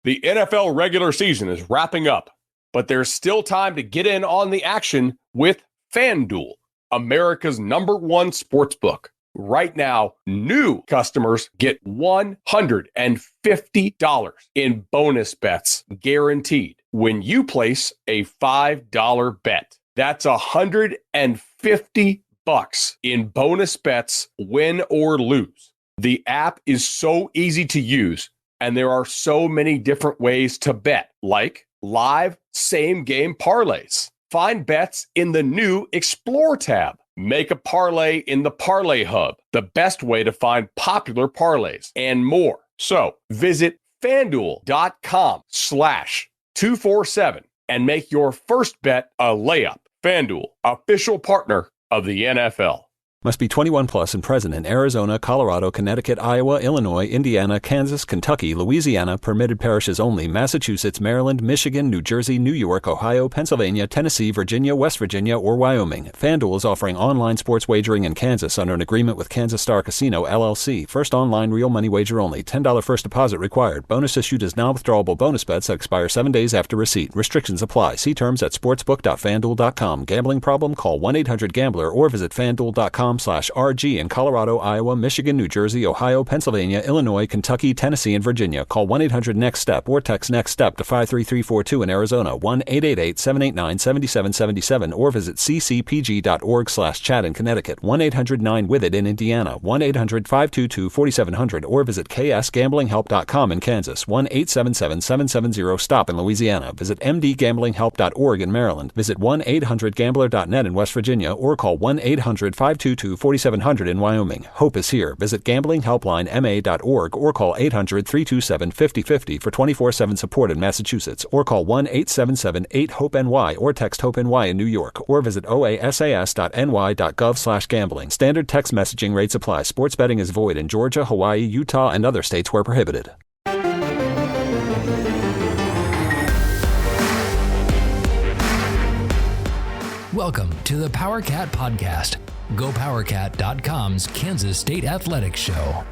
The NFL regular season is wrapping up, but there's still time to get in on the action with FanDuel, America's #1 sportsbook. Right now, new customers get $150 in bonus bets guaranteed when you place a $5 bet. That's $150 in bonus bets, win or lose. The app is so easy to use, and there are so many different ways to bet, like live same-game parlays. Find bets in the new Explore tab. Make a parlay in the Parlay Hub, the best way to find popular parlays, and more. So visit FanDuel.com/247 and make your first bet a layup. FanDuel, official partner of the NFL. Must be 21 plus and present in Arizona, Colorado, Connecticut, Iowa, Illinois, Indiana, Kansas, Kentucky, Louisiana, permitted parishes only, Massachusetts, Maryland, Michigan, New Jersey, New York, Ohio, Pennsylvania, Tennessee, Virginia, West Virginia, or Wyoming. FanDuel is offering online sports wagering in Kansas under an agreement with Kansas Star Casino, LLC. First online real money wager only. $10 first deposit required. Bonus issued as non-withdrawable bonus bets that expire 7 days after receipt. Restrictions apply. See terms at sportsbook.fanduel.com. Gambling problem? Call 1-800-GAMBLER or visit fanduel.com/RG in Colorado, Iowa, Michigan, New Jersey, Ohio, Pennsylvania, Illinois, Kentucky, Tennessee, and Virginia. Call 1-800-NEXT-STEP or text NEXT-STEP to 53342 in Arizona, 1-888-789-7777, or visit ccpg.org/chat in Connecticut, 1-800-9-WITH-IT in Indiana, 1-800-522-4700, or visit ksgamblinghelp.com in Kansas, 1-877-770-STOP in Louisiana. Visit mdgamblinghelp.org in Maryland. Visit 1-800-GAMBLER.net in West Virginia, or call 1-800-522-4700 in Wyoming. Hope is here. Visit gamblinghelplinema.org or call 800-327-5050 for 24/7 support in Massachusetts, or call 1-877-8-HOPE-NY or text HOPE-NY in New York, or visit oasas.ny.gov/gambling. Standard text messaging rates apply. Sports betting is void in Georgia, Hawaii, Utah, and other states where prohibited. Welcome to the PowerCat Podcast, GoPowerCat.com's Kansas State Athletics Show.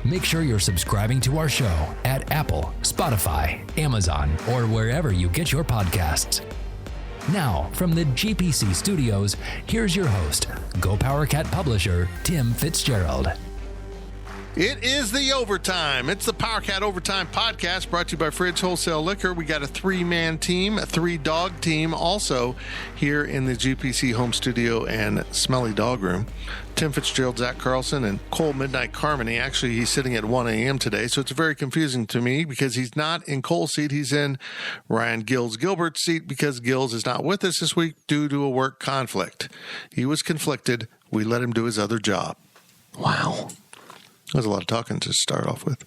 Make sure you're subscribing to our show at Apple, Spotify, Amazon, or wherever you get your podcasts. Now, from the GPC studios, here's your host, GoPowerCat publisher, Tim Fitzgerald. It is the Overtime. It's the PowerCat Overtime Podcast brought to you by Fridge Wholesale Liquor. We got a 3-man team, a 3-dog team also here in the GPC home studio and smelly dog room. Tim Fitzgerald, Zach Carlson, and Cole Midnight Carmody. Actually, he's sitting at 1 a.m. today, so it's very confusing to me because he's not in Cole's seat. He's in Ryan Gilbert's seat because Gills is not with us this week due to a work conflict. He was conflicted. We let him do his other job. Wow. There's a lot of talking to start off with.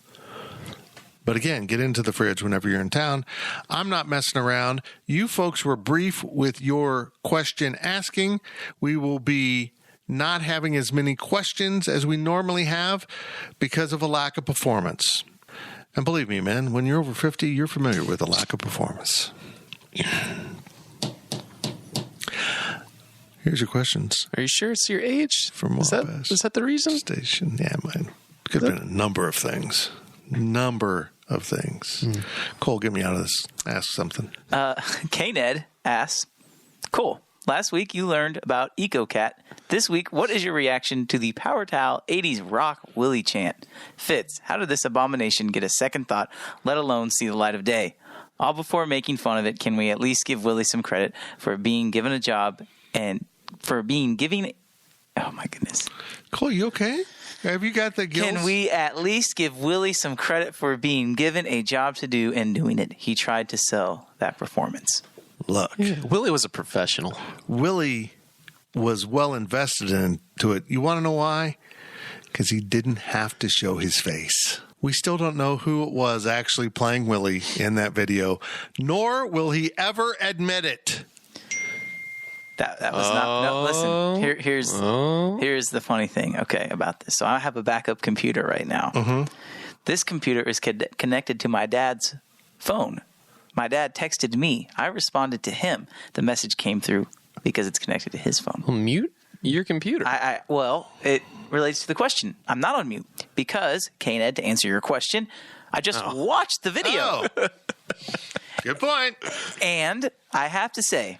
But again, get into the fridge whenever you're in town. I'm not messing around. You folks were brief with your question asking. We will be not having as many questions as we normally have because of a lack of performance. And believe me, man, when you're over 50, you're familiar with a lack of performance. Here's your questions. Are you sure it's your age? From is that the reason? Station. Yeah, mine. Could have been a number of things. Cole, get me out of this. Ask something. K-Ned asks, cool. Last week you learned about EcoCat. This week, what is your reaction to the Power Towel 80s rock Willie chant? Fitz, how did this abomination get a second thought, let alone see the light of day? All before making fun of it, can we at least give Willie some credit for being given a job and for being giving... Oh, my goodness. Cole, you okay? Have you got the gills? Can we at least give Willie some credit for being given a job to do and doing it? He tried to sell that performance. Look. Yeah, Willie was a professional. Willie was well invested into it. You want to know why? Because he didn't have to show his face. We still don't know who it was actually playing Willie in that video, nor will he ever admit it. That was not. No, listen. Here's the funny thing. Okay, about this. So I have a backup computer right now. Mm-hmm. This computer is connected to my dad's phone. My dad texted me. I responded to him. The message came through because it's connected to his phone. Well, mute your computer. Well, it relates to the question. I'm not on mute because, K-Ned, to answer your question, I just watched the video. Oh. Good point. And I have to say,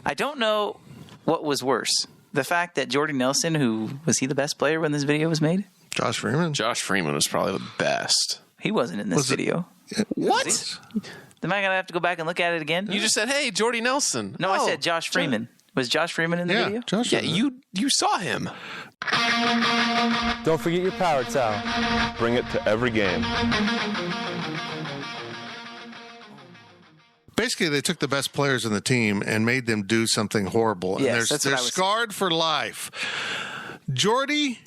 I don't know what was worse. The fact that Jordy Nelson, was he the best player when this video was made? Josh Freeman. Josh Freeman was probably the best. He wasn't in this Was it- video. What? Am I going to have to go back and look at it again? You just said, hey, Jordy Nelson. No, I said Josh Freeman. Was Josh Freeman in the Yeah, video? Josh. Yeah, Freeman. you saw him. Don't forget your power towel. Bring it to every game. Basically, they took the best players in the team and made them do something horrible. And Yes, that's what they're I was- scarred for life. Jordy,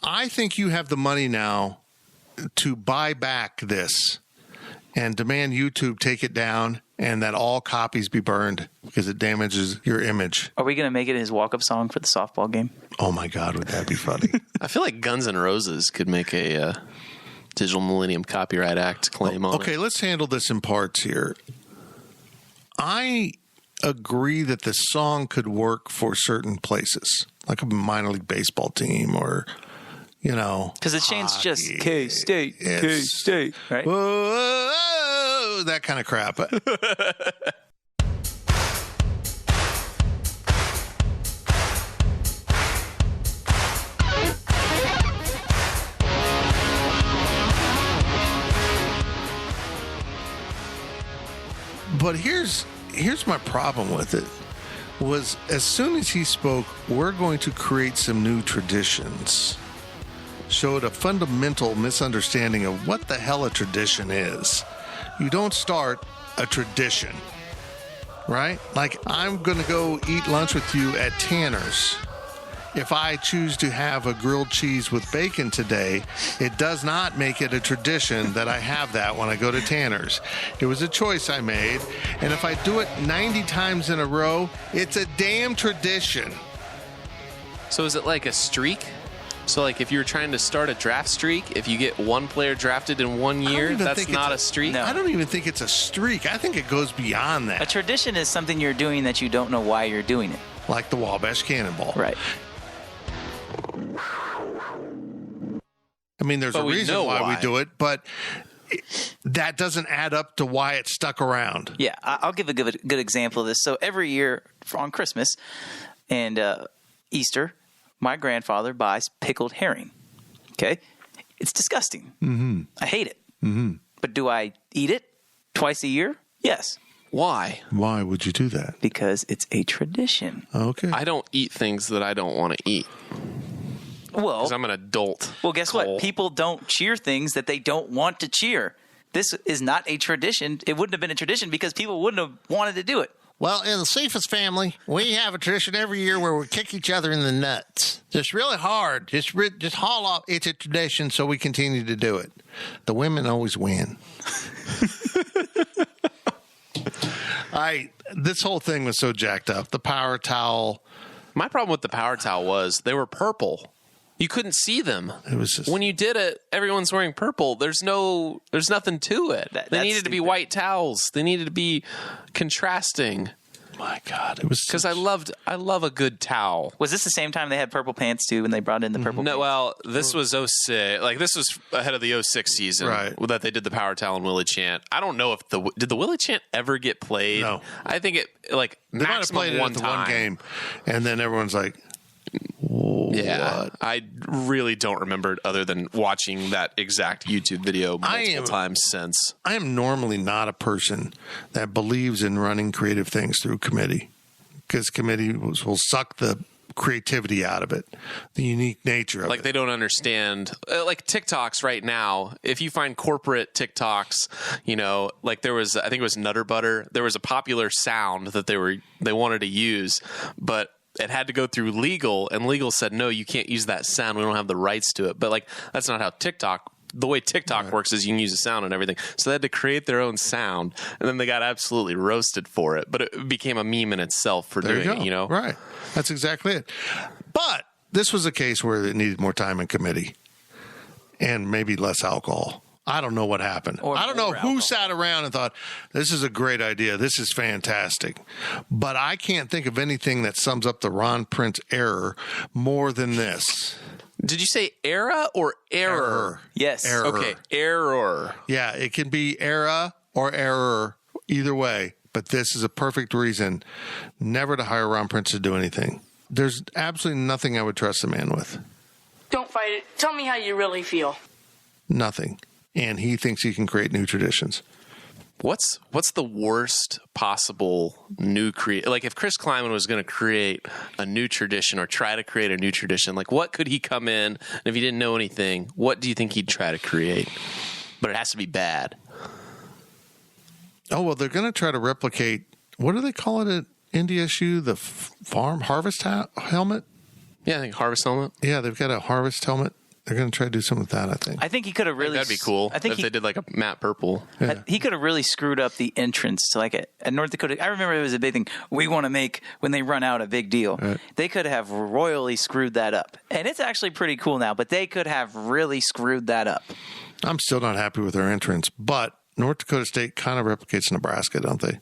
I think you have the money now to buy back this and demand YouTube take it down and that all copies be burned because it damages your image. Are we going to make it his walk-up song for the softball game? Oh, my God, would that be funny? I feel like Guns N' Roses could make a Digital Millennium Copyright Act claim on Okay, let's handle this in parts here. I agree that the song could work for certain places, like a minor league baseball team or, Because the chain's just hockey. K-State, It's- K-State, right? whoa, that kind of crap. But here's my problem with it was as soon as he spoke, we're going to create some new traditions. Showed a fundamental misunderstanding of what the hell a tradition is. You don't start a tradition, right? Like, I'm going to go eat lunch with you at Tanner's. If I choose to have a grilled cheese with bacon today, it does not make it a tradition that I have that when I go to Tanner's. It was a choice I made, and if I do it 90 times in a row, it's a damn tradition. So is it like a streak? So like if you were trying to start a draft streak, if you get one player drafted in 1 I year, don't even that's think not it's a streak? No. I don't even think it's a streak. I think it goes beyond A that, tradition is something you're doing that you don't know why you're doing it. like the Wabash Cannonball. Right. I mean, there's But a we reason know why we why. do it, but that doesn't add up to why it stuck around. Yeah, I'll give a good example of this. So every year on Christmas and Easter, my grandfather buys pickled herring. Okay? It's disgusting. Mm-hmm. I hate it. Mm-hmm. But do I eat it twice a year? Yes, Why? Why would you do that? because it's a tradition. Okay. I don't eat things that I don't want to eat Well, because I'm an adult. well, guess Cole. what? People don't cheer things that they don't want to cheer. This is not a tradition. It wouldn't have been a tradition because people wouldn't have wanted to do it. Well, in the Cephas family, we have a tradition every year where we kick each other in the nuts. Just really hard. Just haul off. It's a tradition, so we continue to do it. The women always win. This whole thing was so jacked up. The power towel. My problem with the power towel was they were purple. You couldn't see them. It was just When you did it, everyone's wearing purple. There's nothing to it. That- they that's needed to be stupid. white towels. They needed to be contrasting. my God. It was Because I love a good towel. Was this the same time they had purple pants too when they brought in the purple No, pants? well, this was 06. Like this was ahead of the 06 season, Right. That they did the power towel and Willie Chant. I don't know if did the Willie Chant ever get played. No. I think it like They might have maximum played it one at the time. one game, and then everyone's like, Yeah, What? I really don't remember it other than watching that exact YouTube video multiple times since. I am normally not a person that believes in running creative things through committee because committee will suck the creativity out of it, the unique nature of Like it. they don't understand, like TikToks right now. If you find corporate TikToks, like there was, I think it was Nutter Butter. There was a popular sound that they wanted to use, but it had to go through legal, and legal said no, you can't use that sound. We don't have the rights to it. But like that's not how TikTok. The way TikTok works is you can use a sound and everything. So they had to create their own sound, and then they got absolutely roasted for it. But it became a meme in itself for There doing you go. it. Right. That's exactly it. But this was a case where it needed more time in committee and maybe less alcohol. I don't know what happened. Or I don't know more who alcohol. sat around and thought, this is a great idea. This is fantastic. But I can't think of anything that sums up the Ron Prince error more than this. Did you say era or error? Yes. Error. Okay, error. Yeah, it can be era or error, either way. But this is a perfect reason never to hire Ron Prince to do anything. There's absolutely nothing I would trust the man with. Don't fight it. Tell me how you really feel. Nothing. And he thinks he can create new traditions. What's the worst possible new like if Chris Kleiman was going to create a new tradition or try to create a new tradition, like what could he come in, and if he didn't know anything, what do you think he'd try to create? But it has to be bad. Oh, well, they're going to try to replicate, what do they call it at NDSU? The farm harvest helmet? Yeah, I think harvest helmet. Yeah, they've got a harvest helmet. They're going to try to do something with that, I think. I think he could have really. That'd be cool. I think if they did like a matte purple. Yeah. He could have really screwed up the entrance to like at North Dakota. I remember it was a big thing. We want to make when they run out a big deal. Right. They could have royally screwed that up, and it's actually pretty cool now. But they could have really screwed that up. I'm still not happy with their entrance, but North Dakota State kind of replicates Nebraska, don't they?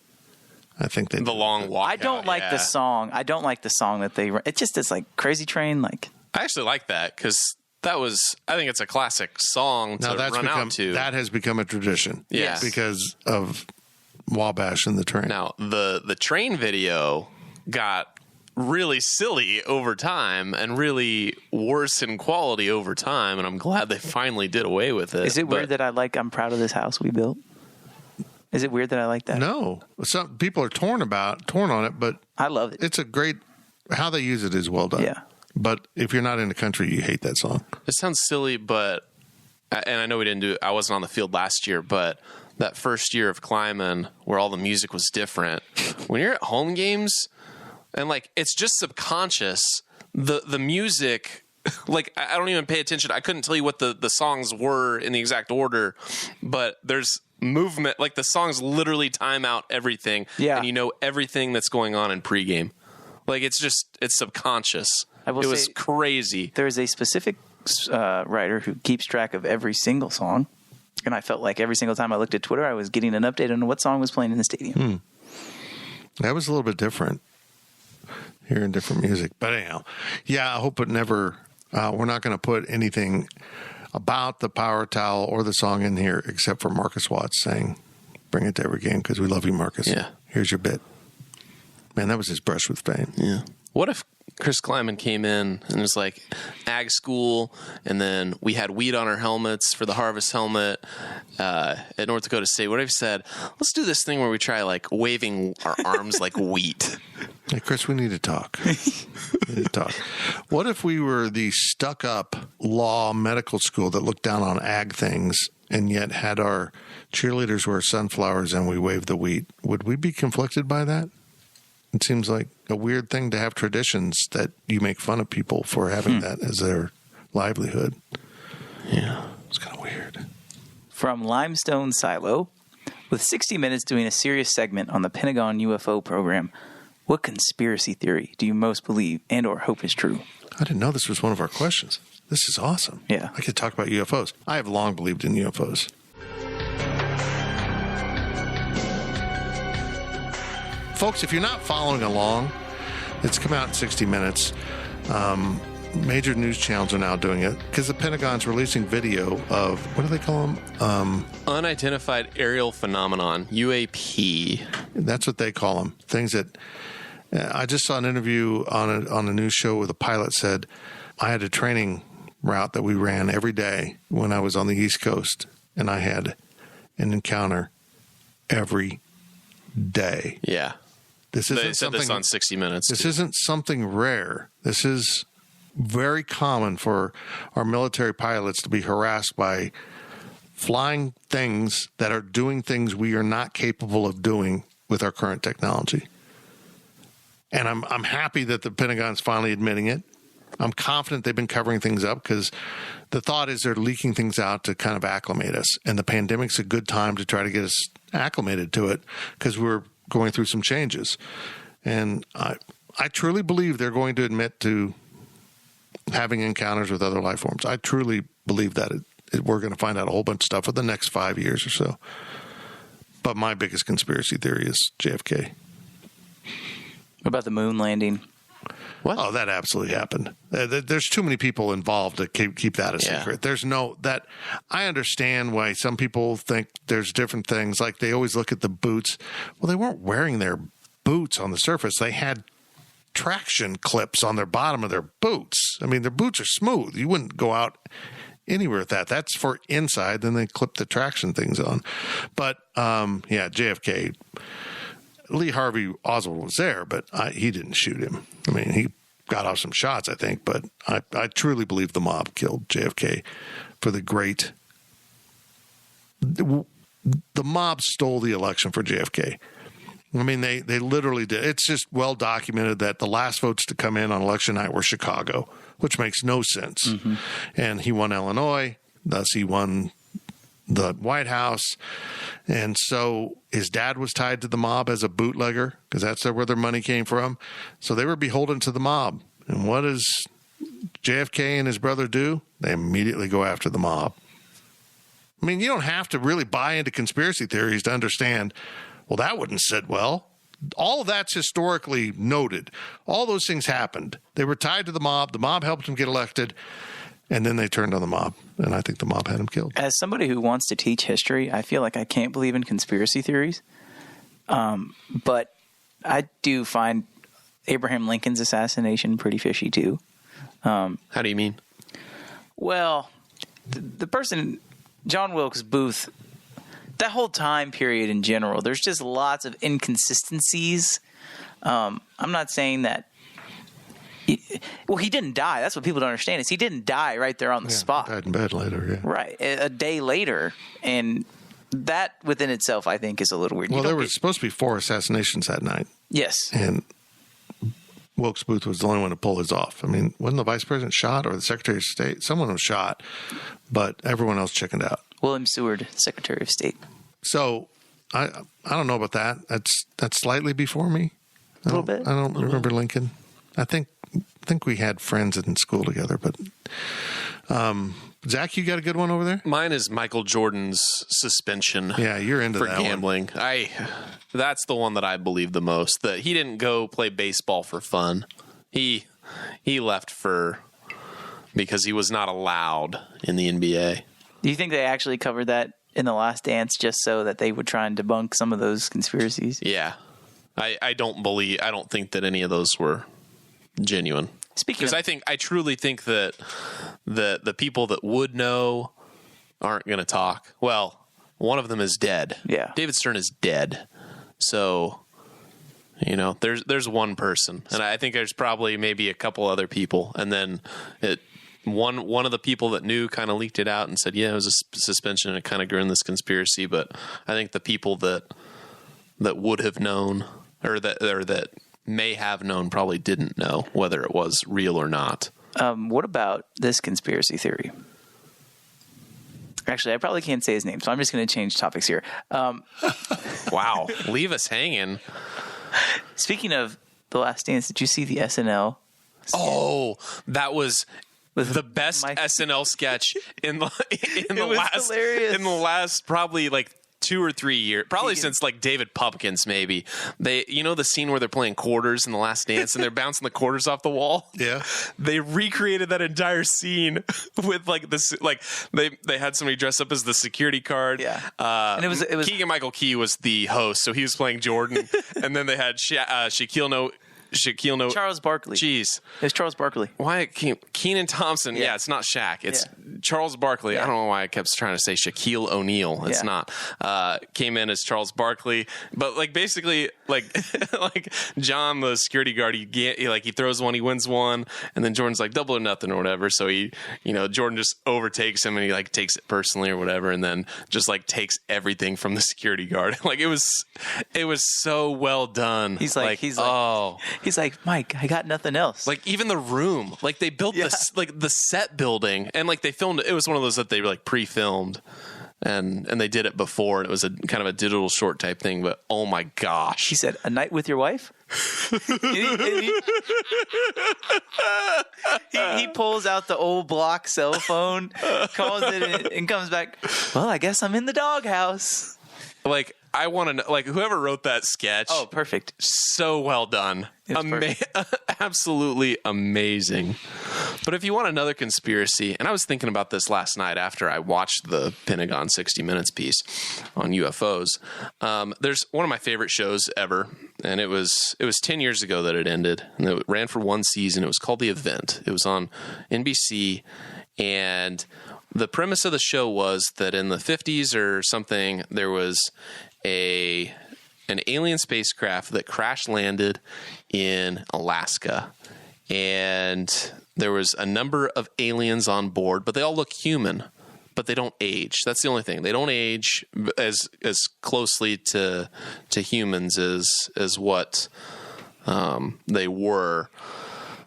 I think they The long walk. I don't like the song. I don't like the song that they. It just is like Crazy Train. Like I actually like that because that was. I think it's a classic song to run out to. That has become a tradition. Yeah. Because of Wabash and the train. Now the train video got really silly over time and really worse in quality over time, and I'm glad they finally did away with it. is it weird that I'm proud of this house we built? Is it weird that I like that? No. Some people are torn on it, but I love it. it's a great, how they use it is well done. Yeah. But if you're not in the country, you hate that song. It sounds silly, but and I know we didn't do. I wasn't on the field last year, but that first year of Kleiman, where all the music was different, when you're at home games, and like it's just subconscious. The music, like I don't even pay attention. I couldn't tell you what the songs were in the exact order, but there's movement. Like the songs literally time out everything, Yeah. and you know everything that's going on in pregame. Like it's subconscious. I will It was say- crazy. There is a specific writer who keeps track of every single song, and I felt like every single time I looked at Twitter, I was getting an update on what song was playing in the stadium. That was a little bit different, hearing different music. But anyhow, yeah, I hope it never, we're not going to put anything about the power towel or the song in here except for Marcus Watts saying, bring it to every game because we love you, Marcus. Yeah. Here's your bit. Man, that was his brush with fame. Yeah. What if Chris Kleiman came in and was like ag school, and then we had wheat on our helmets for the harvest helmet at North Dakota State? What if he said, let's do this thing where we try like waving our arms like wheat? Hey, Chris, we need to talk. What if we were the stuck-up law medical school that looked down on ag things and yet had our cheerleaders wear sunflowers and we wave the wheat? Would we be conflicted by that? It seems like a weird thing to have traditions that you make fun of people for having that as their livelihood. Yeah, it's kind of weird. From Limestone Silo, with 60 Minutes doing a serious segment on the Pentagon UFO program, what conspiracy theory do you most believe and or hope is true? I didn't know this was one of our questions. This is awesome. Yeah. I could talk about UFOs. I have long believed in UFOs. Folks, if you're not following along, it's come out in 60 Minutes. Major news channels are now doing it because the Pentagon's releasing video of, what do they call them? Unidentified aerial phenomenon, UAP. That's what they call them. Things that I just saw an interview on a news show where the pilot said, I had a training route that we ran every day when I was on the East Coast, and I had an encounter every day. Yeah. This They isn't said this something. on 60 Minutes. This isn't something rare. This is very common for our military pilots to be harassed by flying things that are doing things we are not capable of doing with our current technology. And I'm happy that the Pentagon's finally admitting it. I'm confident they've been covering things up because the thought is they're leaking things out to kind of acclimate us. And the pandemic's a good time to try to get us acclimated to it because we're going through some changes. And I truly believe they're going to admit to having encounters with other life forms. I truly believe that we're going to find out a whole bunch of stuff for the next 5 years or so. But my biggest conspiracy theory is JFK. What about the moon landing? What? Oh, that absolutely happened. There's too many people involved to keep that a secret. There's that. I understand why some people think there's different things. Like they always look at the boots. Well, they weren't wearing their boots on the surface. They had traction clips on their bottom of their boots. I mean, their boots are smooth. You wouldn't go out anywhere with that. That's for inside. Then they clip the traction things on. But JFK. Lee Harvey Oswald was there, but he didn't shoot him. I mean, he got off some shots, I think, but I truly believe the mob killed JFK for the great. The mob stole the election for JFK. I mean, they literally did. It's just well documented that the last votes to come in on election night were Chicago, which makes no sense. Mm-hmm. And he won Illinois, thus he won the White House. And so his dad was tied to the mob as a bootlegger because that's where their money came from. So they were beholden to the mob. And what does JFK and his brother do? They immediately go after the mob. I mean, you don't have to really buy into conspiracy theories to understand, well, that wouldn't sit well. All of that's historically noted. All those things happened. They were tied to the mob. The mob helped him get elected. And then they turned on the mob, and I think the mob had him killed. As somebody who wants to teach history, I feel like I can't believe in conspiracy theories. But I do find Abraham Lincoln's assassination pretty fishy, too. How do you mean? Well, the person, John Wilkes Booth, that whole time period in general, there's just lots of inconsistencies. I'm not saying that. He didn't die. That's what people don't understand is he didn't die right there on the spot. He died in bed later, yeah. Right. A day later. And that within itself, I think, is a little weird. Well, there were supposed to be 4 assassinations that night. Yes. And Wilkes Booth was the only one to pull his off. I mean, wasn't the vice president shot or the secretary of state? Someone was shot, but everyone else chickened out. William Seward, Secretary of State. So I don't know about that. That's slightly before me. A little bit. I don't remember Lincoln. I think we had friends in school together, but Zach, you got a good one over there? Mine is Michael Jordan's suspension. Yeah, you're into for that gambling. That's the one that I believe the most. That he didn't go play baseball for fun. He left because he was not allowed in the NBA. Do you think they actually covered that in The Last Dance just so that they would try and debunk some of those conspiracies? Yeah, I don't think that any of those were genuine. Because I truly think that the people that would know aren't going to talk. Well, one of them is dead. Yeah, David Stern is dead. So, there's one person, and I think there's probably maybe a couple other people, and then one of the people that knew kind of leaked it out and said, yeah, it was a suspension, and it kind of grew in this conspiracy. But I think the people that would have known or that may have known probably didn't know whether it was real or not. What about this conspiracy theory? Actually, I probably can't say his name, so I'm just going to change topics here. Wow. Leave us hanging. Speaking of The Last Dance, did you see the SNL sketch? Oh, that was the best SNL sketch in the last probably like 2 or 3 years, probably since like David Pumpkins, maybe. The scene where they're playing quarters in The Last Dance and they're bouncing the quarters off the wall. Yeah, they recreated that entire scene with like this. Like they had somebody dress up as the security guard. Yeah, and it was Keegan-Michael Key was the host, so he was playing Jordan, and then they had Charles Barkley. Jeez. It's Charles Barkley. Why Kenan Thompson? Yeah, it's not Shaq. It's Charles Barkley. Yeah. I don't know why I kept trying to say Shaquille O'Neal. It's not. Came in as Charles Barkley, but like basically like like John, the security guard, he throws one, he wins one, and then Jordan's like double or nothing or whatever. So Jordan just overtakes him and he like takes it personally or whatever, and then just like takes everything from the security guard. Like it was so well done. He's like, Mike, I got nothing else. Like even the room, like they built the set building, and like they filmed it. It was one of those that they like pre-filmed, and they did it before. And it was a kind of a digital short type thing. But oh my gosh, he said, "A night with your wife." he pulls out the old block cell phone, calls it, and comes back. Well, I guess I'm in the doghouse. Like, I want to know, like, whoever wrote that sketch. Oh, perfect. So well done. Absolutely amazing. But if you want another conspiracy, and I was thinking about this last night after I watched the Pentagon 60 Minutes piece on UFOs. There's one of my favorite shows ever, and it was 10 years ago that it ended, and it ran for one season. It was called The Event. It was on NBC, and the premise of the show was that in the 50s or something, there was an alien spacecraft that crash landed in Alaska, and there was a number of aliens on board, but they all look human, but they don't age. That's the only thing. They don't age as closely to humans as what they were.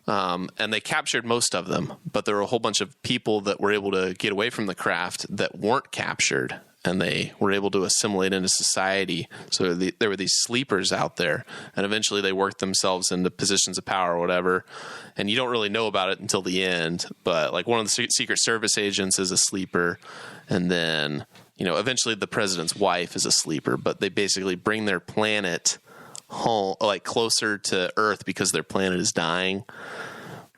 And they captured most of them, but there were a whole bunch of people that were able to get away from the craft that weren't captured, and they were able to assimilate into society. So there were these sleepers out there, and eventually they worked themselves into positions of power or whatever. And you don't really know about it until the end, but like one of the Secret Service agents is a sleeper, and then, you know, eventually the president's wife is a sleeper, but they basically bring their planet home, like closer to Earth, because their planet is dying.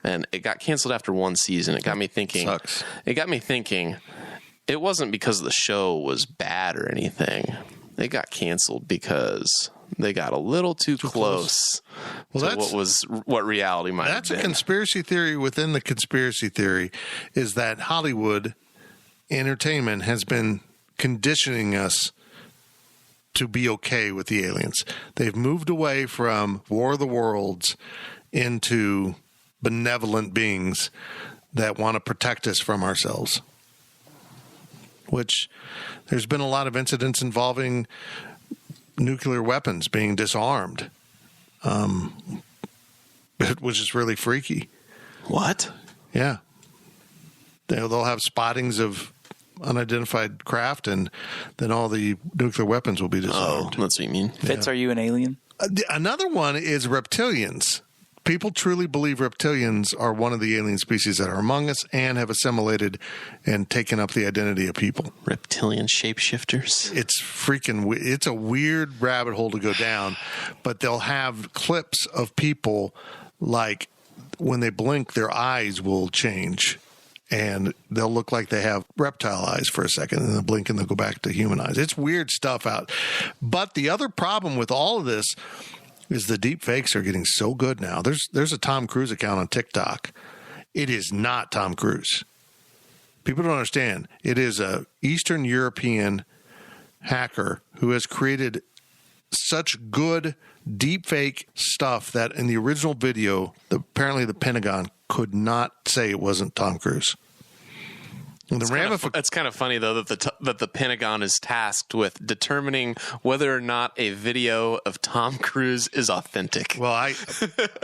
And it got canceled after one season. It got me thinking. Sucks. It got me thinking. It wasn't because the show was bad or anything. It got canceled because they got a little too close to what reality might have been. That's a conspiracy theory within the conspiracy theory, is that Hollywood entertainment has been conditioning us to be okay with the aliens. They've moved away from War of the Worlds into benevolent beings that want to protect us from ourselves. Which there's been a lot of incidents involving nuclear weapons being disarmed, which is really freaky. What? Yeah. They'll have spottings of unidentified craft, and then all the nuclear weapons will be disarmed. Oh, that's what you mean. Fitz, are you an alien? Another one is reptilians. People truly believe reptilians are one of the alien species that are among us and have assimilated and taken up the identity of people. Reptilian shapeshifters. It's a weird rabbit hole to go down, but they'll have clips of people, like when they blink, their eyes will change. And they'll look like they have reptile eyes for a second, and they'll blink and they'll go back to human eyes. It's weird stuff out. But the other problem with all of this is the deep fakes are getting so good now. There's a Tom Cruise account on TikTok. It is not Tom Cruise. People don't understand. It is a Eastern European hacker who has created such good deep fake stuff that in the original video, apparently the Pentagon could not say it wasn't Tom Cruise. It's kind of funny, though, that the Pentagon is tasked with determining whether or not a video of Tom Cruise is authentic. Well, I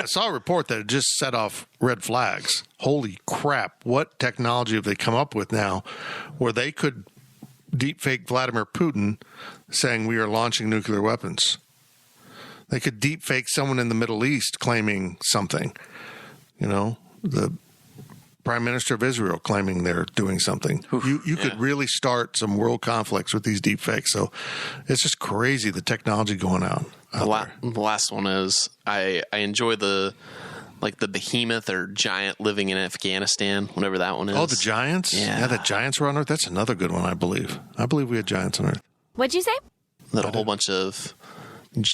saw a report that it just set off red flags. Holy crap. What technology have they come up with now where they could deepfake Vladimir Putin saying we are launching nuclear weapons? They could deepfake someone in the Middle East claiming something. You know, the Prime Minister of Israel claiming they're doing something. You could really start some world conflicts with these deep fakes. So it's just crazy, the technology going out The last one is I enjoy the behemoth or giant living in Afghanistan, whatever that one is. Oh, the giants? Yeah, the giants were on Earth. That's another good one, I believe. I believe we had giants on Earth. What'd you say? That a whole bunch of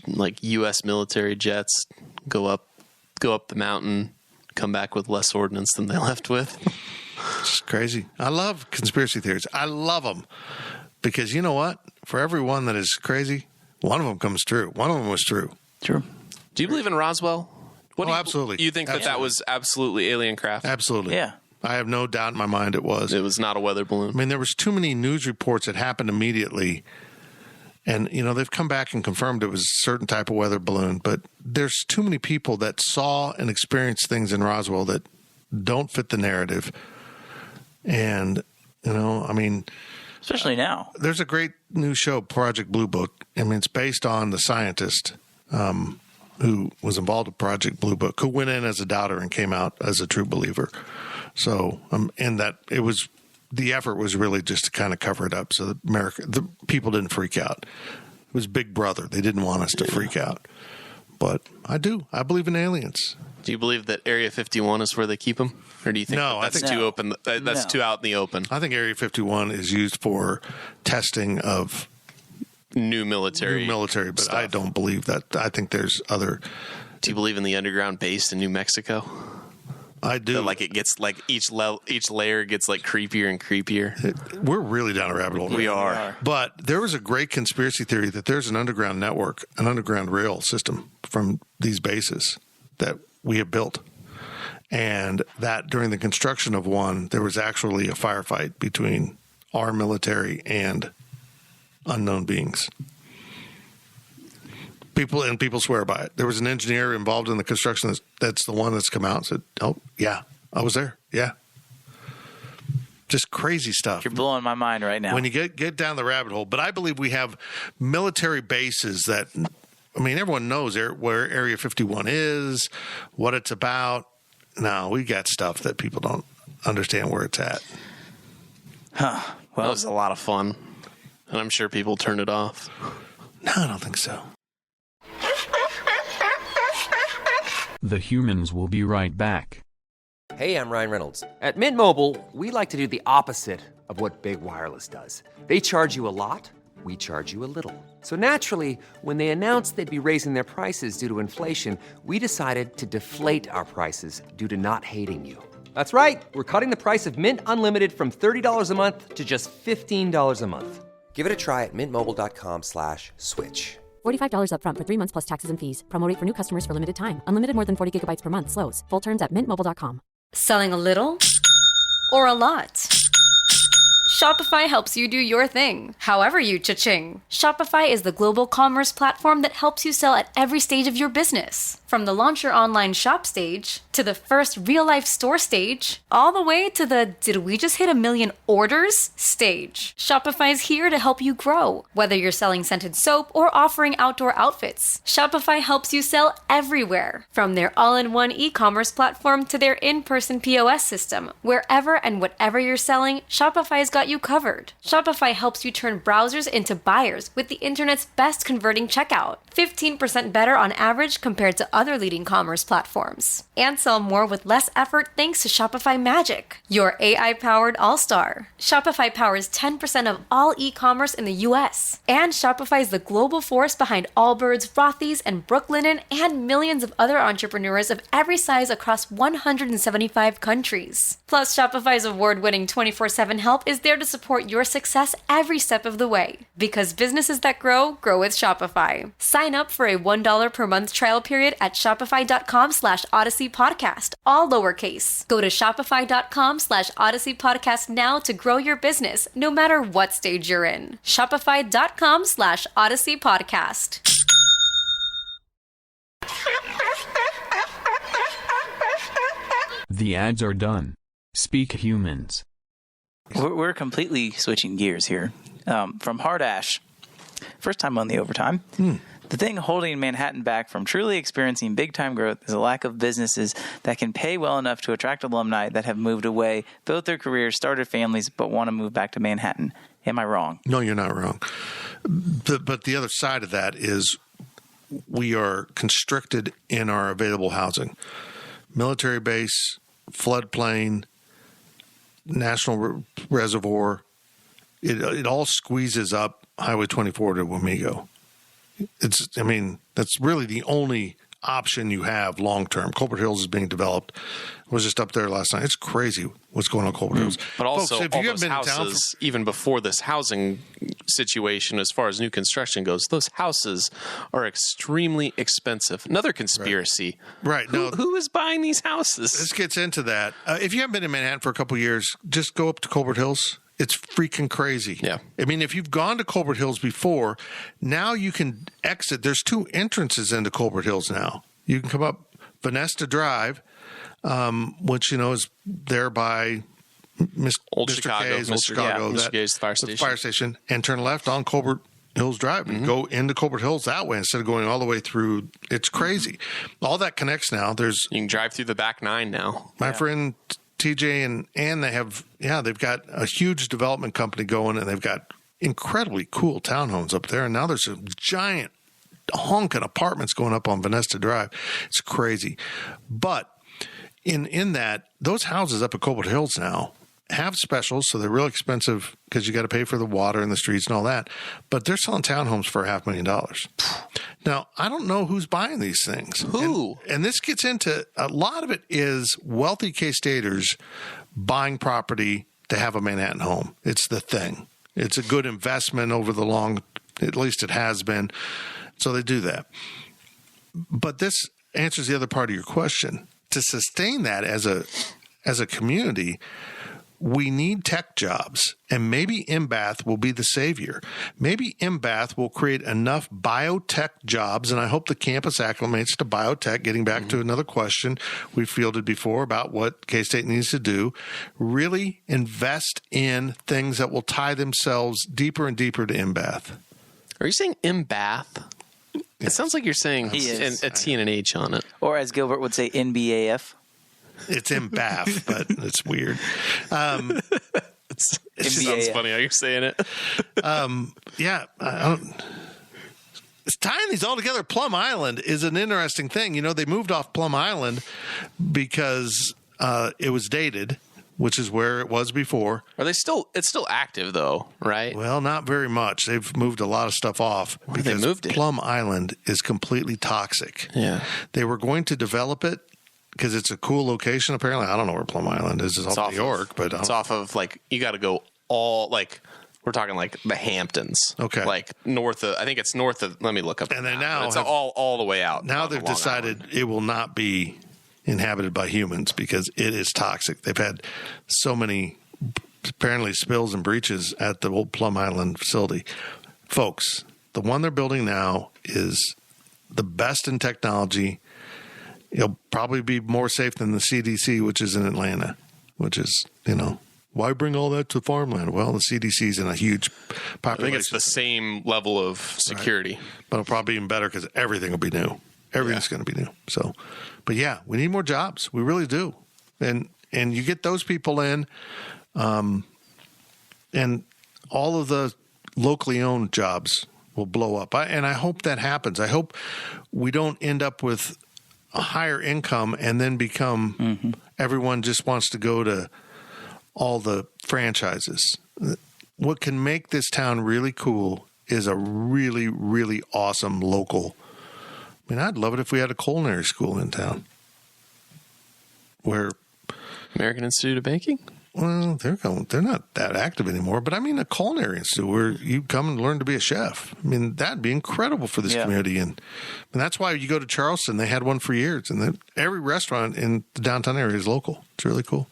like U.S. military jets go up the mountain, come back with less ordnance than they left with. It's crazy. I love conspiracy theories. I love them because you know what? For every one that is crazy, one of them comes true. One of them was true. True. Do you believe in Roswell? Absolutely. You think that was absolutely alien craft? Absolutely. Yeah. I have no doubt in my mind it was. It was not a weather balloon. I mean, there was too many news reports that happened immediately. And, you know, they've come back and confirmed it was a certain type of weather balloon. But there's too many people that saw and experienced things in Roswell that don't fit the narrative. And, you know, I mean, especially now. There's a great new show, Project Blue Book. I mean, it's based on the scientist who was involved with Project Blue Book, who went in as a doubter and came out as a true believer. So, and that it was, the effort was really just to kind of cover it up so that the people didn't freak out. was Big Brother. They didn't want us to freak out. But I do. I believe in aliens. Do you believe that Area 51 is where they keep them? Or do you think No, that's I think too open? That's too out in the open? I think Area 51 is used for testing of New military. but stuff. I don't believe that. I think there's other. Do you believe in the underground base in New Mexico? I do. That, like it gets like each layer gets like creepier and creepier. We're really down a rabbit hole. We are. But there was a great conspiracy theory that there's an underground network, an underground rail system from these bases that we have built. And that during the construction of one, there was actually a firefight between our military and unknown beings. People swear by it. There was an engineer involved in the construction that's the one that's come out and said, "Oh, yeah, I was there. Yeah." Just crazy stuff. You're blowing my mind right now. When you get down the rabbit hole. But I believe we have military bases that, I mean, everyone knows where Area 51 is, what it's about. No, we got stuff that people don't understand where it's at. Well, that was a lot of fun. And I'm sure people turned it off. No, I don't think so. The humans will be right back. Hey, I'm Ryan Reynolds. At Mint Mobile, we like to do the opposite of what Big Wireless does. They charge you a lot, we charge you a little. So naturally, when they announced they'd be raising their prices due to inflation, we decided to deflate our prices due to not hating you. That's right. We're cutting the price of Mint Unlimited from $30 a month to just $15 a month. Give it a try at mintmobile.com/switch. $45 up front for 3 months plus taxes and fees. Promo rate for new customers for limited time. Unlimited more than 40 gigabytes per month. Slows full terms at mintmobile.com. Selling a little or a lot? Shopify helps you do your thing, however you cha-ching. Shopify is the global commerce platform that helps you sell at every stage of your business. From the launch your online shop stage, to the first real-life store stage, all the way to the did we just hit 1 million orders stage. Shopify's here to help you grow. Whether you're selling scented soap or offering outdoor outfits, Shopify helps you sell everywhere. From their all-in-one e-commerce platform to their in-person POS system, wherever and whatever you're selling, Shopify's got you covered. Shopify helps you turn browsers into buyers with the internet's best converting checkout. 15% better on average compared to other leading commerce platforms. And sell more with less effort thanks to Shopify Magic, your AI-powered all-star. Shopify powers 10% of all e-commerce in the US. And Shopify is the global force behind Allbirds, Rothy's, and Brooklinen, and millions of other entrepreneurs of every size across 175 countries. Plus, Shopify's award-winning 24/7 help is there to support your success every step of the way. Because businesses that grow, grow with Shopify. Sign up for a $1 per month trial period at shopify.com/Odyssey Podcast, all lowercase. Go to shopify.com/Odyssey Podcast now to grow your business, no matter what stage you're in. Shopify.com/Odyssey Podcast. The ads are done. Speak humans. We're completely switching gears here. From Hard Ash, first time on the overtime. The thing holding Manhattan back from truly experiencing big-time growth is a lack of businesses that can pay well enough to attract alumni that have moved away, built their careers, started families, but want to move back to Manhattan. Am I wrong? No, you're not wrong. But the other side of that is we are constricted in our available housing. Military base, floodplain, national reservoir, it all squeezes up Highway 24 to Wamego. That's really the only option you have long term. Colbert Hills is being developed. I was just up there last night. It's crazy what's going on in Colbert Hills. But also, folks, if all you those haven't been in town houses, even before this housing situation, as far as new construction goes, those houses are extremely expensive. Another conspiracy. Right. Who is buying these houses? This gets into that. If you haven't been in Manhattan for a couple of years, just go up to Colbert Hills. It's freaking crazy. Yeah. I mean, if you've gone to Colbert Hills before, now you can exit. There's 2 entrances into Colbert Hills now. You can come up Venesta Drive, which, is there by Old Mr. Chicago, K's, Old Chicago, Mr. K's fire station. And turn left on Colbert Hills Drive and go into Colbert Hills that way instead of going all the way through. It's crazy. All that connects now. You can drive through the back 9 now. My friend TJ and they've got a huge development company going, and they've got incredibly cool townhomes up there. And now there's some giant honking apartments going up on Vanessa Drive. It's crazy. But in that, those houses up at Cobalt Hills now have specials, so they're real expensive because you got to pay for the water and the streets and all that. But they're selling townhomes for $500,000. Now, I don't know who's buying these things. Who? And this gets into a lot of it is wealthy K-Staters buying property to have a Manhattan home. It's the thing. It's a good investment over the long, at least it has been. So they do that. But this answers the other part of your question. To sustain that as a community, we need tech jobs, and maybe MBATH will be the savior. Maybe MBATH will create enough biotech jobs, and I hope the campus acclimates to biotech, getting back to another question we fielded before about what K-State needs to do, really invest in things that will tie themselves deeper and deeper to MBATH. Are you saying MBATH? It sounds like you're saying a T and an H on it. Or as Gilbert would say, NBAF. It's MBAF, but it's weird. It sounds funny how you're saying it. It's tying these all together. Plum Island is an interesting thing. You know, they moved off Plum Island because it was dated, which is where it was before. Are they still? It's still active though, right? Well, not very much. They've moved a lot of stuff off because they moved it? Plum Island is completely toxic. Yeah, they were going to develop it because it's a cool location. Apparently, I don't know where Plum Island is. It's off New York, but it's off of like you got to go all like. We're talking like the Hamptons. Okay. Like north of, I think it's north of, let me look up. And then now it's all the way out. Now they've decided it will not be inhabited by humans because it is toxic. They've had so many apparently spills and breaches at the old Plum Island facility. Folks, the one they're building now is the best in technology. It'll probably be more safe than the CDC, which is in Atlanta, which is, you know, why bring all that to farmland? Well, the CDC's in a huge population. I think it's the same level of security. Right. But it'll probably be even better because everything will be new. Everything's going to be new. So, but yeah, we need more jobs. We really do. And you get those people in, and all of the locally owned jobs will blow up. And I hope that happens. I hope we don't end up with a higher income and then become everyone just wants to go to all the franchises. What can make this town really cool is a really, really awesome local. I mean, I'd love it if we had a culinary school in town. Where American Institute of Banking? Well, they're not that active anymore, but I mean a culinary institute where you come and learn to be a chef. I mean, that'd be incredible for this community. And that's why you go to Charleston, they had one for years. And every restaurant in the downtown area is local. It's really cool.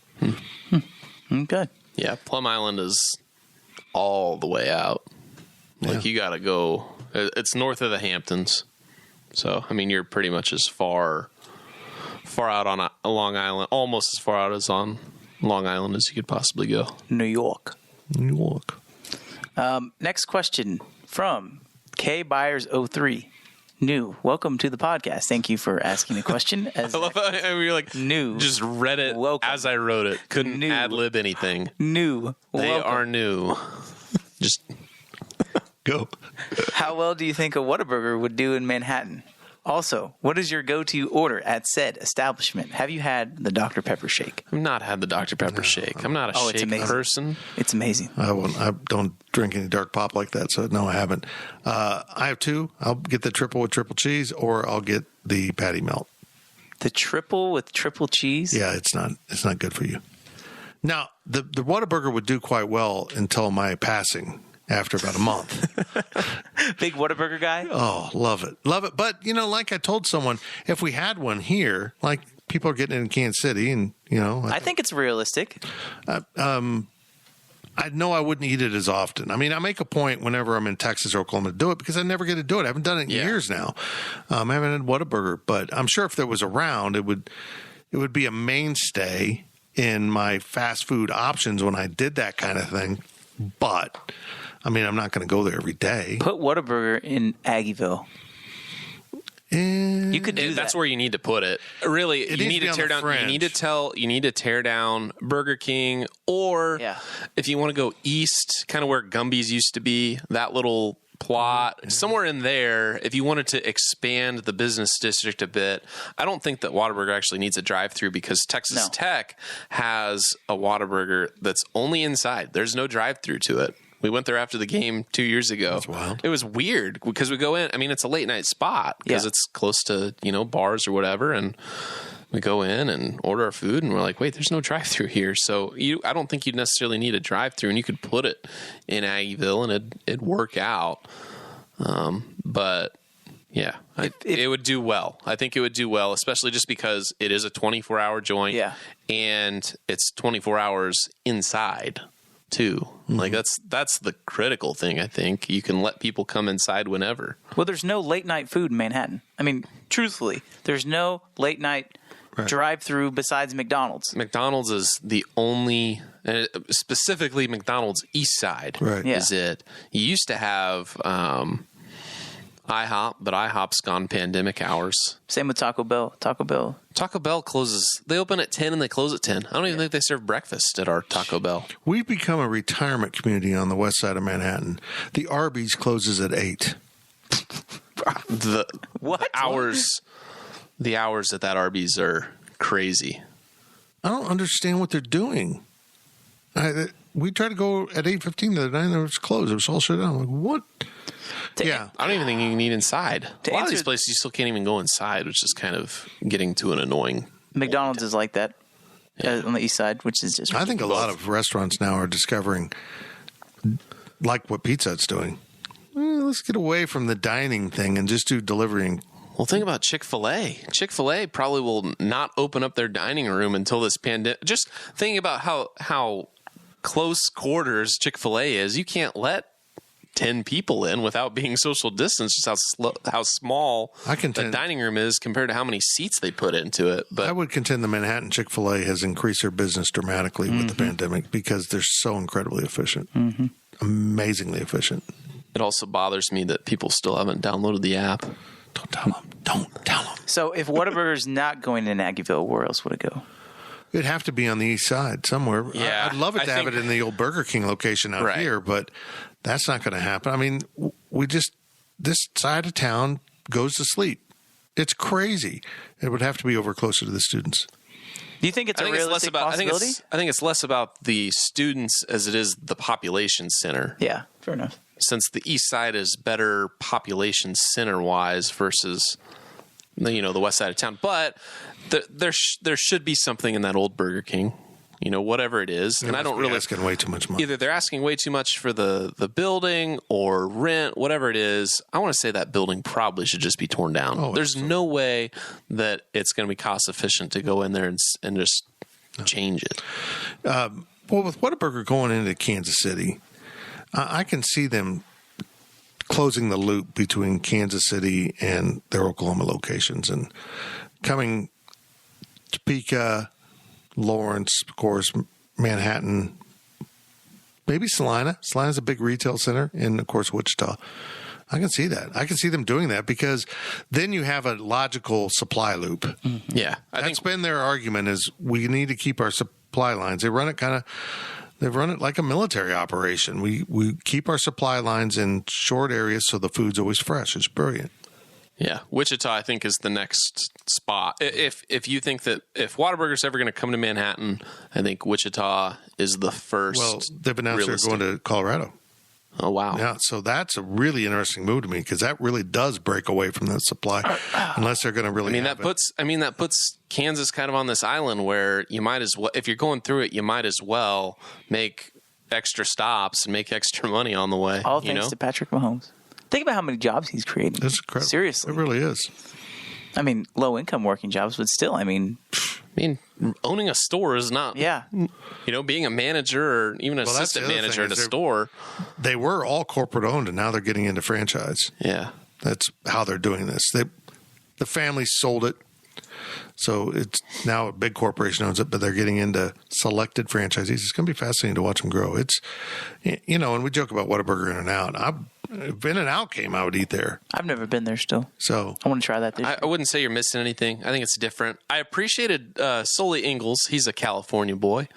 Okay. Yeah, Plum Island is all the way out. Like you got to go. It's north of the Hamptons. So, I mean, you're pretty much as far out on Long Island, almost as far out as on Long Island as you could possibly go. New York. New Next question from K Byers 03. New, welcome to the podcast. Thank you for asking a question. I love how you're like, new. Just read it as I wrote it. Couldn't ad-lib anything. New. They are new. Just go. How well do you think a Whataburger would do in Manhattan? Also, what is your go-to order at said establishment? Have you had the Dr. Pepper shake? I've not had the Dr. Pepper shake. I'm not a shake person. It's amazing. I don't drink any dark pop like that, so no, I haven't. I have two. I'll get the triple with triple cheese, or I'll get the patty melt. The triple with triple cheese? Yeah, it's not good for you. Now, the Whataburger would do quite well until my passing. After about a month. Big Whataburger guy? Oh, love it. Love it. But, you know, like I told someone, if we had one here, like people are getting it in Kansas City and, you know. I think it's realistic. I know I wouldn't eat it as often. I mean, I make a point whenever I'm in Texas or Oklahoma to do it because I never get to do it. I haven't done it in years now. I haven't had Whataburger. But I'm sure if there was around, it would be a mainstay in my fast food options when I did that kind of thing. But I mean, I'm not going to go there every day. Put Whataburger in Aggieville. You could do that. That's where you need to put it. Really, It you needs need to be to on tear the down. fringe. You need to tear down Burger King, or if you want to go east, kind of where Gumby's used to be, that little plot somewhere in there. If you wanted to expand the business district a bit, I don't think that Whataburger actually needs a drive-through because Texas Tech has a Whataburger that's only inside. There's no drive-through to it. We went there after the game 2 years ago. That's wild. It was weird because we go in. I mean, it's a late night spot because it's close to, bars or whatever. And we go in and order our food and we're like, wait, there's no drive through here. So I don't think you'd necessarily need a drive through, and you could put it in Aggieville and it'd work out. But yeah, it would do well. I think it would do well, especially just because it is a 24-hour joint and it's 24 hours inside too. Like that's the critical thing. I think you can let people come inside whenever. Well, there's no late night food in Manhattan. I mean, truthfully, there's no late night drive-through besides McDonald's. McDonald's is the only, and specifically McDonald's East Side is it. You used to have IHOP, but IHOP's gone pandemic hours. Same with Taco Bell. Taco Bell closes. They open at 10 and they close at 10. I don't even think they serve breakfast at our Taco Bell. We've become a retirement community on the west side of Manhattan. The Arby's closes at 8. The hours at that Arby's are crazy. I don't understand what they're doing. We tried to go at 8:15 the other night and it was closed. It was all shut down. I'm like, what? I don't even think you can eat inside. A lot of these places you still can't even go inside, which is kind of getting to an annoying McDonald's point. is like that on the East Side, which is just I think a lot of restaurants now are discovering, like what Pizza Hut's doing, let's get away from the dining thing and just do delivery. Well, think about Chick-fil-A. Chick-fil-A probably will not open up their dining room until this pandemic. Just thinking about how close quarters Chick-fil-A is, you can't let 10 people in without being social distance. Just how small the dining room is compared to how many seats they put into it. But I would contend the Manhattan Chick-fil-A has increased their business dramatically with the pandemic because they're so incredibly efficient, amazingly efficient. It also bothers me that people still haven't downloaded the app. Don't tell them. So if Whataburger's not going in Aggieville, where else would it go? It'd have to be on the east side somewhere. Yeah, I'd love it to have it in the old Burger King location out here, but that's not going to happen. I mean, this side of town goes to sleep. It's crazy. It would have to be over closer to the students. Do you think it's a realistic possibility? I think it's less about the students as it is the population center. Yeah, fair enough. Since the east side is better population center-wise versus the west side of town. But there should be something in that old Burger King, whatever it is. And I don't really asking way too much money. Either they're asking way too much for the building or rent, whatever it is. I want to say that building probably should just be torn down. There's no way that it's going to be cost efficient to go in there and just change it. Well, with Whataburger going into Kansas City, I can see them closing the loop between Kansas City and their Oklahoma locations and coming Topeka, Lawrence, of course, Manhattan, maybe Salina. Salina's a big retail center, and of course, Wichita. I can see that. I can see them doing that because then you have a logical supply loop. Yeah. That's been their argument is we need to keep our supply lines. They run it like a military operation. We keep our supply lines in short areas so the food's always fresh. It's brilliant. Yeah, Wichita, I think, is the next spot. If you think that if Whataburger's ever going to come to Manhattan, I think Wichita is the first. Well, they've announced they're going to Colorado. Oh, wow. Yeah, so that's a really interesting move to me because that really does break away from the supply unless they're going to really that puts Kansas kind of on this island where you might as well, if you're going through it, you might as well make extra stops and make extra money on the way. All thanks to Patrick Mahomes. Think about how many jobs he's creating. That's incredible. Seriously. It really is. I mean, low-income working jobs, but still, owning a store is not, being a manager or even an assistant manager at a store. They were all corporate owned, and now they're getting into franchise. Yeah. That's how they're doing this. The family sold it, so it's now a big corporation owns it, but they're getting into selected franchisees. It's going to be fascinating to watch them grow. It's, and we joke about Whataburger In-N-Out. If In-N-Out came, I would eat there. I've never been there still. So I want to try that this year. I wouldn't say you're missing anything. I think it's different. I appreciated Sully Ingalls. He's a California boy.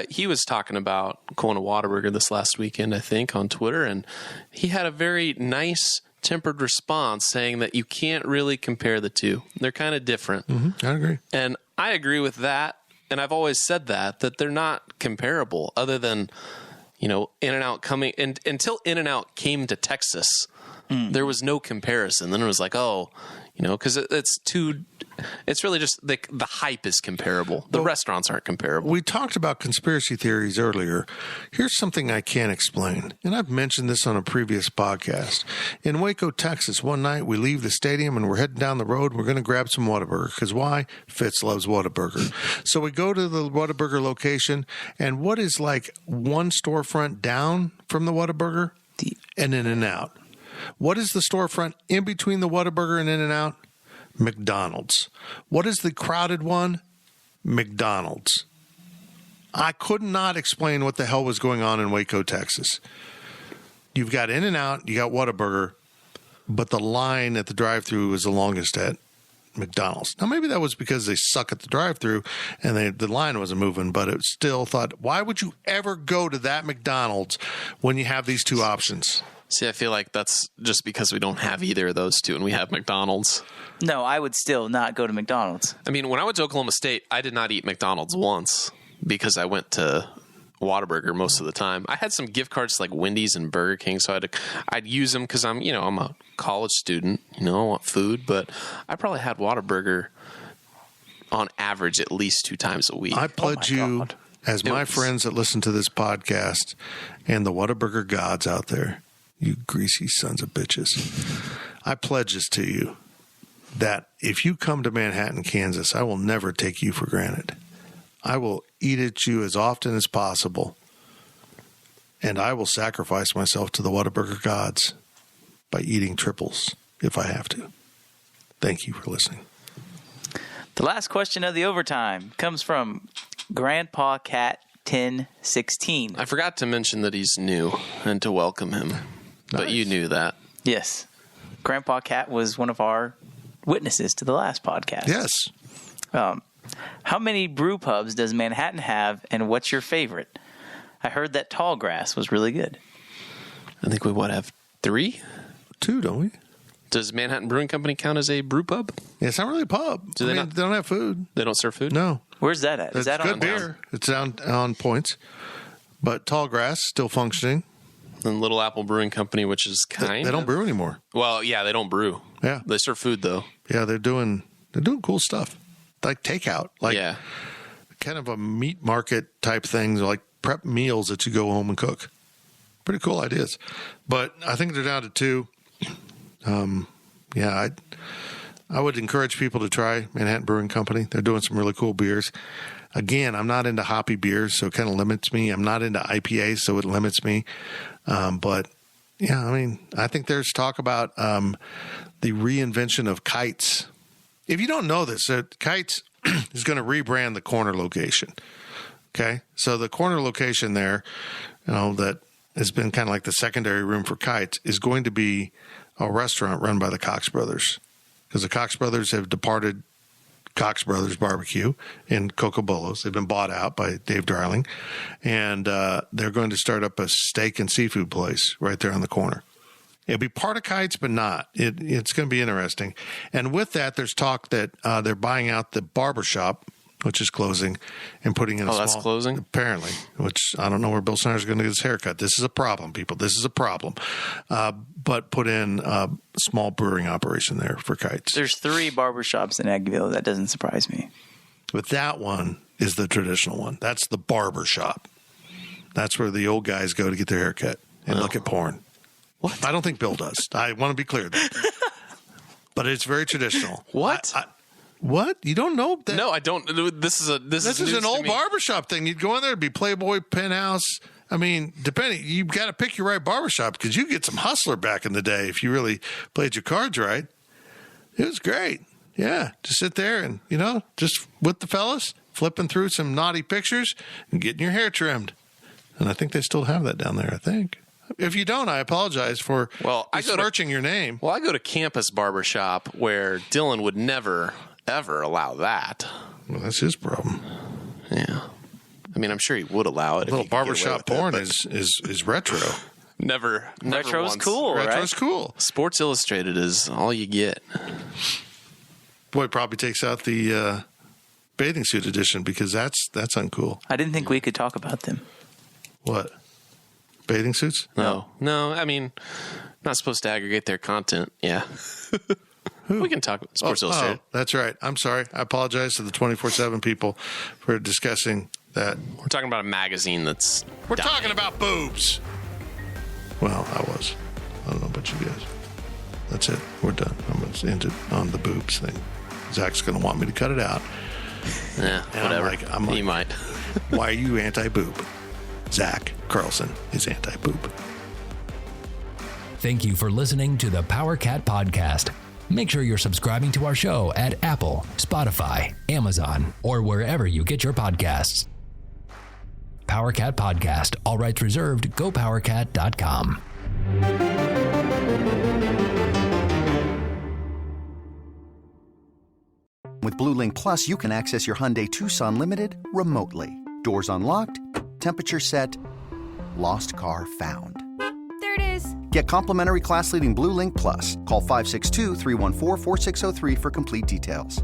He was talking about going to Whataburger this last weekend, I think, on Twitter, and he had a very nice, tempered response saying that you can't really compare the two. They're kind of different. I agree. And I agree with that. And I've always said that they're not comparable other than, In-N-Out coming. And until In-N-Out came to Texas, there was no comparison. Then it was like, because it's really just the hype is comparable. The restaurants aren't comparable. We talked about conspiracy theories earlier. Here's something I can't explain, and I've mentioned this on a previous podcast. In Waco, Texas, one night we leave the stadium and we're heading down the road. We're going to grab some Whataburger, because why? Fitz loves Whataburger. So we go to the Whataburger location, and what is like one storefront down from the Whataburger? An In-N-Out. What is the storefront in between the Whataburger and In-N-Out? McDonald's. What is the crowded one? McDonald's. I could not explain what the hell was going on in Waco, Texas. You've got In-N-Out, you got Whataburger, but the line at the drive-thru is the longest at McDonald's. Now, maybe that was because they suck at the drive-thru and the line wasn't moving, but it still thought, why would you ever go to that McDonald's when you have these two options? See, I feel like that's just because we don't have either of those two and we have McDonald's. No, I would still not go to McDonald's. I mean, when I went to Oklahoma State, I did not eat McDonald's once because I went to Whataburger most of the time. I had some gift cards to like Wendy's and Burger King, so I'd use them because I'm a college student, I want food, but I probably had Whataburger on average at least 2 times a week. I pledge you, as my friends that listen to this podcast and the Whataburger gods out there, you greasy sons of bitches, I pledge this to you, that if you come to Manhattan, Kansas, I will never take you for granted. I will eat at you as often as possible, and I will sacrifice myself to the Whataburger gods by eating triples if I have to. Thank you for listening. The last question of the overtime comes from Grandpa Cat 1016. I forgot to mention that he's new and to welcome him, but you knew that. Yes. Grandpa Cat was one of our witnesses to the last podcast. Yes. How many brew pubs does Manhattan have, and what's your favorite? I heard that Tall Grass was really good. I think we have 3? 2, don't we? Does Manhattan Brewing Company count as a brew pub? Yeah, it's not really a pub. They don't have food. They don't serve food? No. Where's that at? Is that good on beer? It's down on Points. But Tall Grass still functioning. And Little Apple Brewing Company, which is they don't brew anymore. Well, yeah, they don't brew. Yeah. They serve food though. Yeah, they're doing cool stuff. Like takeout. Like kind of a meat market type things, like prep meals that you go home and cook. Pretty cool ideas. But I think they're down to 2. I would encourage people to try Manhattan Brewing Company. They're doing some really cool beers. Again, I'm not into hoppy beers, so it kind of limits me. I'm not into IPAs, so it limits me. But yeah, I mean, I think there's talk about the reinvention of Kites. If you don't know this, Kites is going to rebrand the corner location. Okay, so the corner location there, that has been kind of like the secondary room for Kites, is going to be a restaurant run by the Cox Brothers, because the Cox Brothers have departed Cox Brothers Barbecue in Cocobolos. They've been bought out by Dave Darling, and they're going to start up a steak and seafood place right there on the corner. It'll be part of Kites, but not. It's going to be interesting. And with that, there's talk that they're buying out the barbershop, which is closing, and putting in a small... that's closing? Apparently, which I don't know where Bill Snyder's going to get his haircut. This is a problem, people. This is a problem. But put in a small brewing operation there for Kites. There's 3 barbershops in Aggieville. That doesn't surprise me. But that one is the traditional one. That's the barbershop. That's where the old guys go to get their haircut and look at porn. What? I don't think Bill does. I want to be clear there. But it's very traditional. What? What? You don't know that? No, I don't. This is an old barbershop thing. You'd go in there, it'd be Playboy, Penthouse. I mean, depending, you've got to pick your right barbershop, because you get some hustler back in the day if you really played your cards right. It was great. Yeah. Just sit there and, just with the fellas, flipping through some naughty pictures and getting your hair trimmed. And I think they still have that down there, I think. If you don't, I apologize for besmirching your name. Well, I go to Campus Barbershop where Dylan would never, ever allow that. Well, that's his problem. Yeah. I mean, I'm sure he would allow it. A little barbershop porn is retro. Never Retro's once. cool, right? Retro's cool. Sports Illustrated is all you get. Boy, probably takes out the bathing suit edition because that's uncool. I didn't think we could talk about them. What? Bathing suits? No. I mean, not supposed to aggregate their content. Yeah. We can talk about Sports Illustrated. Oh, that's right. I'm sorry. I apologize to the 24/7 people for discussing that. We're talking about a magazine that's We're talking about boobs. Well, I don't know about you guys. That's it. We're done. I'm going to end it on the boobs thing. Zach's going to want me to cut it out. Yeah, and whatever. I'm like, you might. Why are you anti-boob? Zach Carlson is anti-boob. Thank you for listening to the Power Cat Podcast. Make sure you're subscribing to our show at Apple, Spotify, Amazon, or wherever you get your podcasts. Power Cat Podcast. All rights reserved. GoPowerCat.com. With Blue Link Plus, you can access your Hyundai Tucson Limited remotely. Doors unlocked, temperature set, lost car found. There it is. Get complimentary class-leading Blue Link Plus. Call 562-314-4603 for complete details.